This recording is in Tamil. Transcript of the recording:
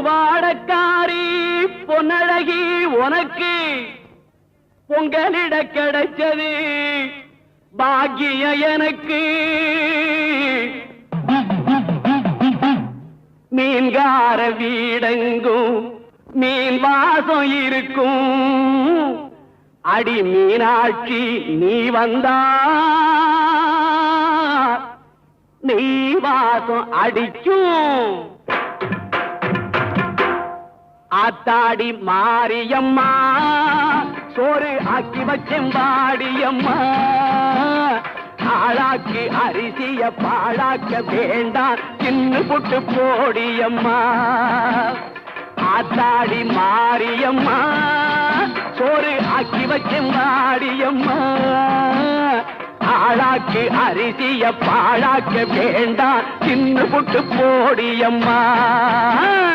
பூவாடக்காரி பொன்னழகி உனக்கு பொங்கலிட கிடைச்சது பாக்கிய எனக்கு மீன்கார வீடெங்கும் மீன் வாசம் இருக்கும் அடி மீனாட்சி நீ வந்தா நீ வாசம் அடிக்கும் ஆத்தாடி மாரியம்மா சோறு ஆக்கி வச்செம்பாடியம்மா ஆளாக்கி அரிசிய பாழாக்க வேண்டாம் சின்ன புட்டு போடியம்மா ஆத்தாடி மாரியம்மா சோறு ஆக்கி வச்செம்பாடியம்மா ஆளாக்கி அரிசிய பாழாக்க வேண்டாம் சின்ன புட்டு போடியம்மா